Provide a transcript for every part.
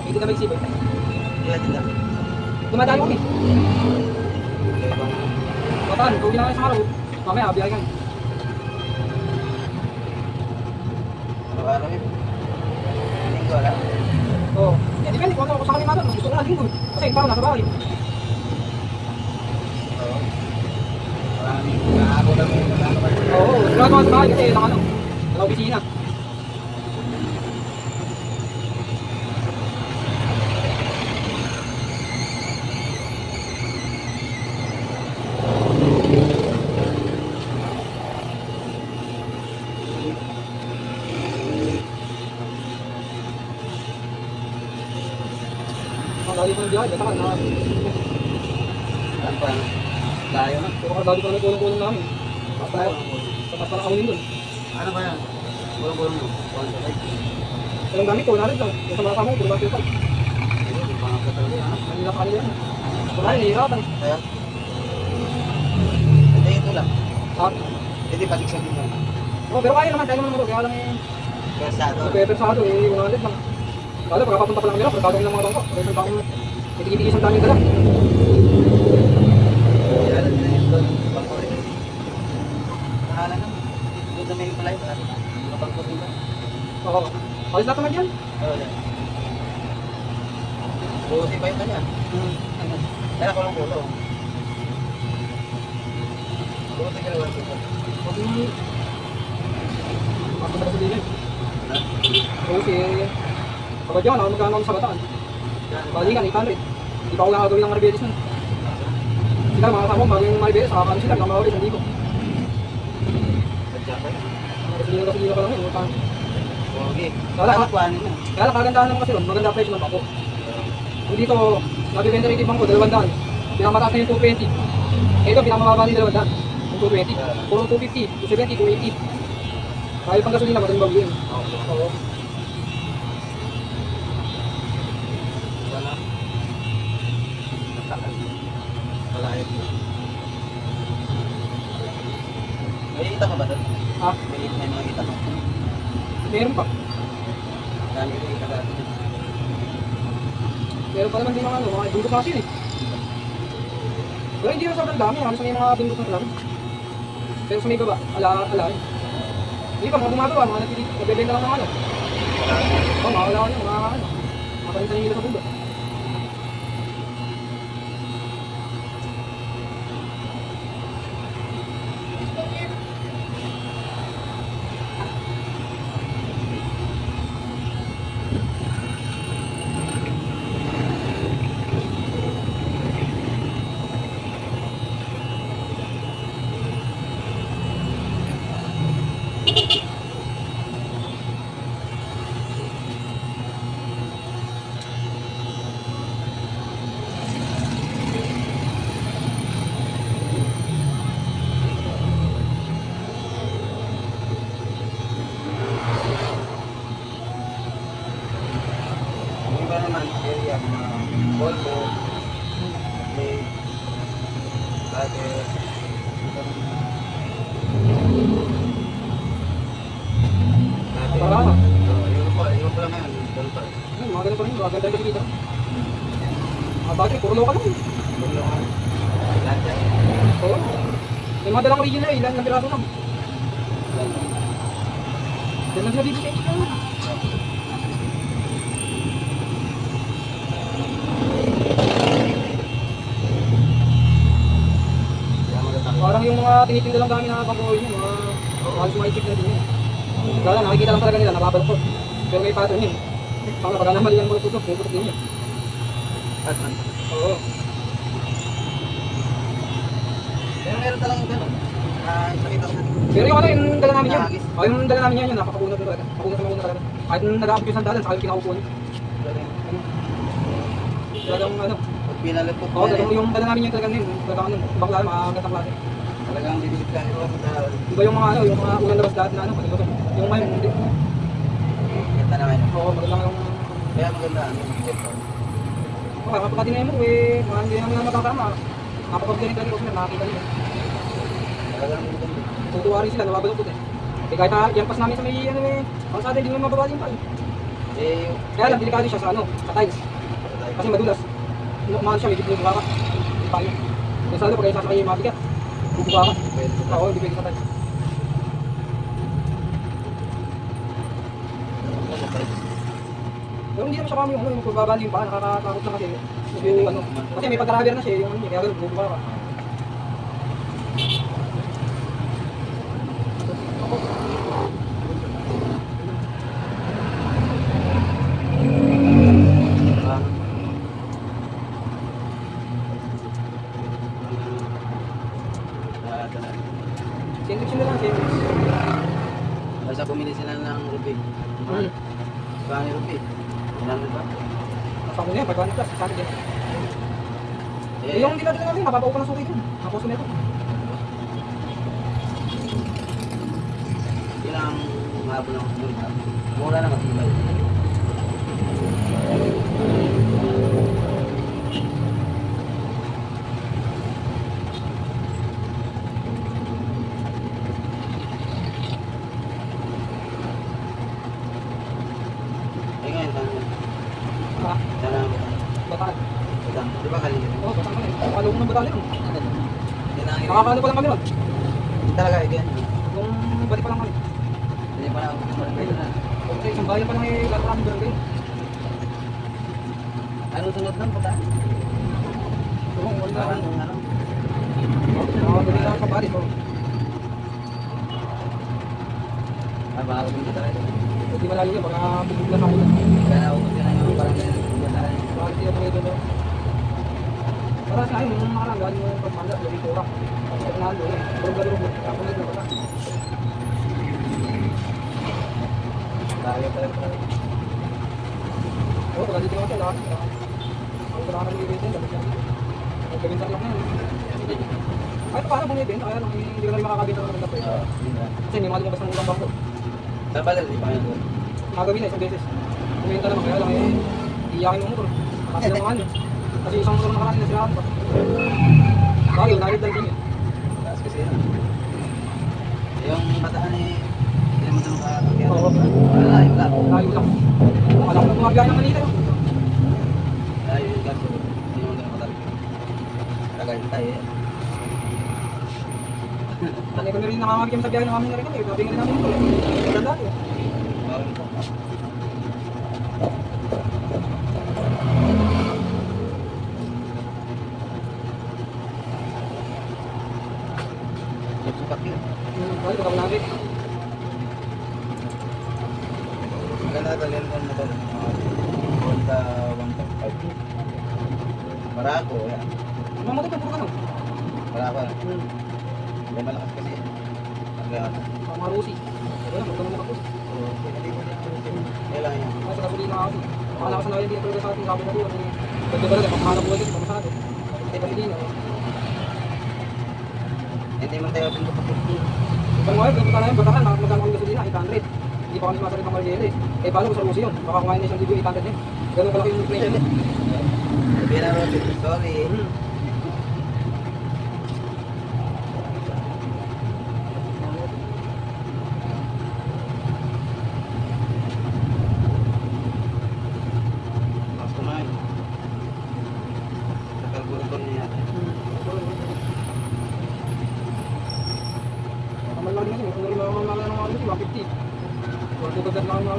Hindi na mag-isip. Ilan din lang. Tumadaan kami. Kaya bang Mataan, kung ginagawa sa araw, mamaya, biyahe kami. araw-araw yun. Linggo wala. Oo. Eh, depende kung ano sa kami mataan. Gusto ko na linggo. Kasi parang nasa bahay. Oo. Maraming nakako lang yung ano ba? Oo, ginagawa sa bahay kasi lang ano, sa opisina. Ang lagi ko ng biyahe, basta ka na. Ano pa? Tayo na. Pero ang lagi ko na may kulong-kulong namin. Basta, basta na kaunin dun. Ano ba yan? Bulong-bulong mo. Kuwan sa light. Walang gamit ko, wala rin lang. Yung sa mga kamay, puro ba pinapal. Hindi pa nga talaga. Ano? Ang nila sa kanila yan. Wala rin, nahihirapan. Kaya? Hindi ito lang. Ha? Hindi patiksan din mo. Oh, pero kaya naman, kaya naman kaya lang eh. Persado. Nagpe-persado eh, 100 lang. Lalo, pagkapapunta pa lang nila, pagkagawin ng mga bangko. Kaya isang taong, itigit-igit isang daming dala. Kaya lang din yun doon. Bangko rin. Mahala na. Doon sa may palay. Mabangko rin ba? Oo. Alis lahat naman yan. Oo yan. Buti pa yun kanya. Kaya ko lang kulong. Buti ka naman ito. Kasi, ako sa gasolina. Kasi, kapag yan, ako magkano sa bataan. Balikan, 800. Hindi pa ako nakagawin ng Maribelis nun. Sila, mga kasama, maging Maribelis, nakakano sila, nakakawin, hindi ko. Sadya pa yun. Gasolina pa lang yun, utang. Okay. Wala. Dapat kuhanin mo. Kaya lang, kagandahan naman kasi ron, maganda presyo ng bangko. Kung dito, nabibenta rin yung bangko, 200. Pinakamataas na yung 220. Ito, pinakamababa din 200. Yung 220. Puro 250, 270, 280. Kahit pang gasolina, madaling bago yun. Oo. Wala. Malayo. May kita ka ba doon? Ha? May mga kita ka. Meron pa. Dami ko yung kita dati. Meron pa naman din mga ano, mga bundok kasi yun eh. Pero hindi naman sobrang dami, halos may mga bundok na lang. Pero sa may baba, ala eh. Hindi pa, mga gumagawa, mga nagbebenta lang ng ano. Oo, mga wala yun, mga ano. Mga tanim-tanim nila sa bundok. Yung iba naman, area, mga Volvo, may Lager, Parama. yung pa lang ngayon, doon pa rin. Ayun, mga ganun pa rin, mga ganda kasi kita. Mga battery, puro local lang eh. Doon lang ngayon. Lager. Oo. May mga dalang original eh, ilan na piraso lang. Diyan lang sila bibigay. Kaya maganda. Parang yung mga tinitinda lang namin na pang-oil yun, mga halos mga itik na din yun. Kaya nakikita lang talaga nila, nababalpot. Pero may pattern yun. Pang napagka naman yan mga tutok, may putok din yun. Batman. Oo. Pero meron talagang gano'n. Isang itas na. Pero yung ano, yung dala namin yan. Nakakis. O yung dala namin yan, yung napakapunot na talaga. Papunot na mauna talaga. Kahit nag-aapit yung sandalan, saka yung pinakaupo niya. Talagang ano. Pag pinalipot Oo, talagang yung dala namin yan talagang yun. Talagang ano, ibang klase, mga gantang klase. talagang bibigit ka nito sa Iba yung mga ano, yung mga unang labas dati na ano, pati ba ito? Yung may hindi. ganda naman. Oo, magandang yung... Kaya maganda ano, bibigit ko. Oo, kapag-dinay mo eh, mga hindi naman na makakama. Nakapag-dinay talaga kasi nakakita nila. Talagang maganda. Tutuwa rin sila, nababalukot eh. Eh kahit yan pas namin sa may ano eh, kalsada, hindi naman mababa din pa eh. Eh, Kaya lang, delikado siya sa ano, sa tiles. Kasi madulas. Mahal siya, medyo pinubuka ka. Hindi pa yun. Kung saan pag kayo sasakay yung mabigat, bubuka ka. Oo, hindi pwede sa tiles. Pero hindi naman siya kami yung pagbabali yung paa, nakakatakot na kasi. Yung ano, kasi may pagka-rubber na siya, yung ano niya, kaya ganun, bubuka ka. Sandwich na lang, sandwich. Basta bumili sila ng ruby. Hmm. Saan yung ruby? Ilan ba? Sa ako na yan, 500 plus, sa akin din. Eh, Yung dinadala namin, mapapao pa ng suki dun. Tapos na ito. ilang hapon lang sumunod. Mura na matibay. Eh ngayon, Ah, sana bataan. di ba halin? Oo, bataan ka na eh. Nakalo ko ng bataan yun. Tinangin. Nakakano pa lang kami nun. Talaga, again. Yung balik pa lang kami. Hindi pa na ako barangay na. Kasi isang bayan pa lang eh, lahat kami barangay. Ano sunod nun, puta? Oo, wala. Parang ano? Nakakabili lang sa balik. Ah, baka ako dito talaga. Hindi malayo yun, baka bubuglan ako lang. Kaya ako dito na yung barangay na pumuntahan. Bakit hindi ako ngayon doon? Para sa akin, yung nakarang galing yung pagmanda, galing ko lang. Kasi nalo eh. Burog-burog. Ako na yung bata. Tayo talaga. Oo, pagka dito naman siya, lahat. Ako wala ka nag-ibig din, dapat yan. Nagkabinta lang na yun. Kahit paano bumibenta, kaya lang hindi ka na rin makakabinta ng maganda presyo. Kasi may mga lumabas ng ulang bangko. Saan ba di pa yun? Nakagawin na isang beses. Bumibenta naman, kaya lang eh, iyakin yung motor. Kasi lang ano. Kasi isang motor nakaraan na sila pa. Bagay, nalit lang din yun. Taas kasi yun. Yung bataan eh, hindi mo tulong kakakyan. Oo. Wala, yung wala. Layo lang. Alam ko tumabiyahe ng Manila. Layo yung gas. Hindi mo tulong kakakyan. Kagaya tayo eh. Kaya kami rin nakakagyan sa biyahe ng amin na rin kami. Sabi nga rin namin ito. Maganda ito. Bawal po. Sukat yun. Kaya ito namin. Maganda talin ko mo to. Honda 1.5. Barako, yan. Mamatay pa puro ka no? Barako. May malakas kasi. Mga Rusi. Wala, magkano mga Rusi. Yan lang yan. Kasi kasulina ako. Baka nakasanayan din talaga sa ating sabi na doon. Pagka talaga, pagkahanap buhay kasi pamasahe. Ay, kasulina. Hindi man tayo pinupapit. Kung ngayon, pupunta na yun, batakan, magkano kami gasolina, 800. Hindi pa kami sumasalit ng Margeles. Eh, paano ko sa Rusi yun? Baka kumain na isang libo, 800 din. Ganun kalaki yung presyo. Sabihin na Rosie, sorry. Mas kumain. Sa kalburo niya. Kamal lang din kasi, kung rin mga ng mga 150. Kung tugagad lang ang mga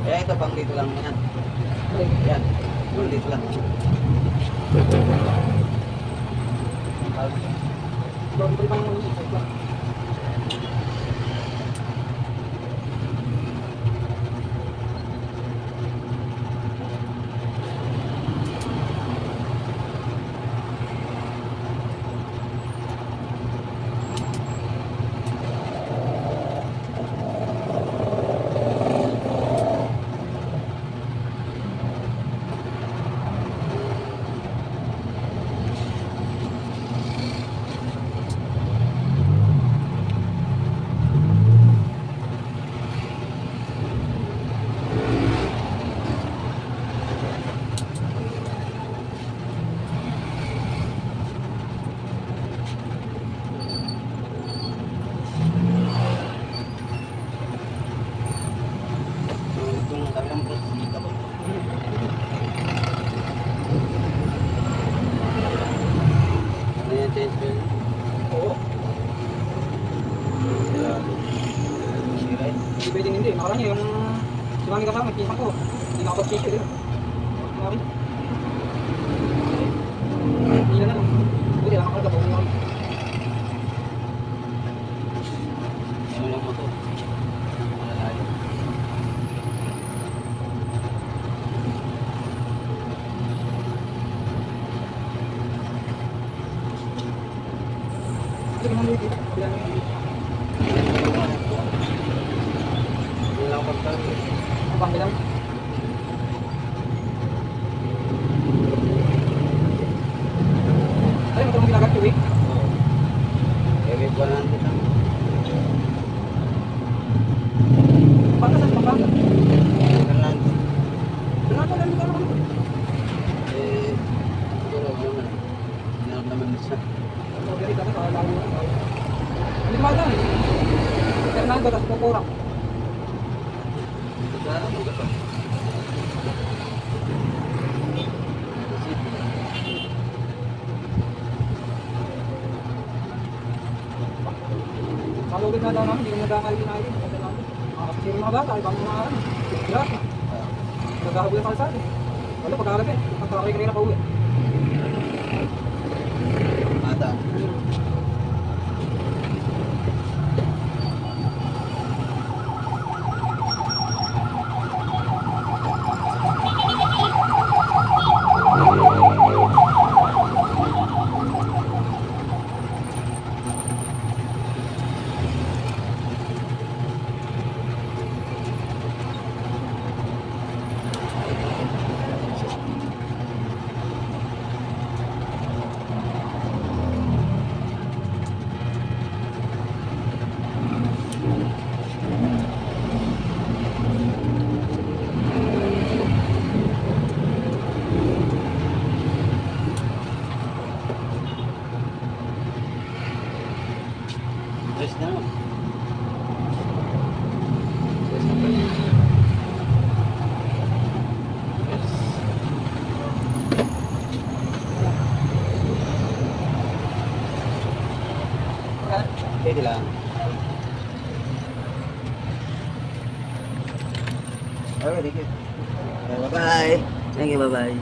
Ito pang dito lang yan. Yan. Pang dito lang. Bago pa rin pang mga isip lang. change mo yun. Oo. Kaya, sira eh. Hindi pwedeng hindi. Nakaraan niya yung sumami kasama, pinsan ko. Hindi nakapag-tissue din. Sumami. Hindi na lang. Buti nakakarga pa. Ano lang mo to? Malalayo. Sige, mga lady. Bilang yung lady. Yun lang pagkakas. Ang pang bilang. Ay, ito mong ginagat tuwing. Oo. Ewit 100 lang. Pagka sa Pampanga. Fernando. Doon ako lang dito. Eh, siguro naman. Hinarap naman siya. Hindi kumagal. Fernando, tapos Kukurang. Sana mo ba ito? Malugod na daw namin, hindi ko nadakal din natin. Makakasiri mga bata, ibang mga ano. Lahat. Naghahabol sa kalsada. Wala, pagkagabi. Pagkakaway kanina pa uwi. Ata. Tres na naman. Tres na pala. Pwede lang. Okay, thank you. Bye-bye. Thank you, bye-bye.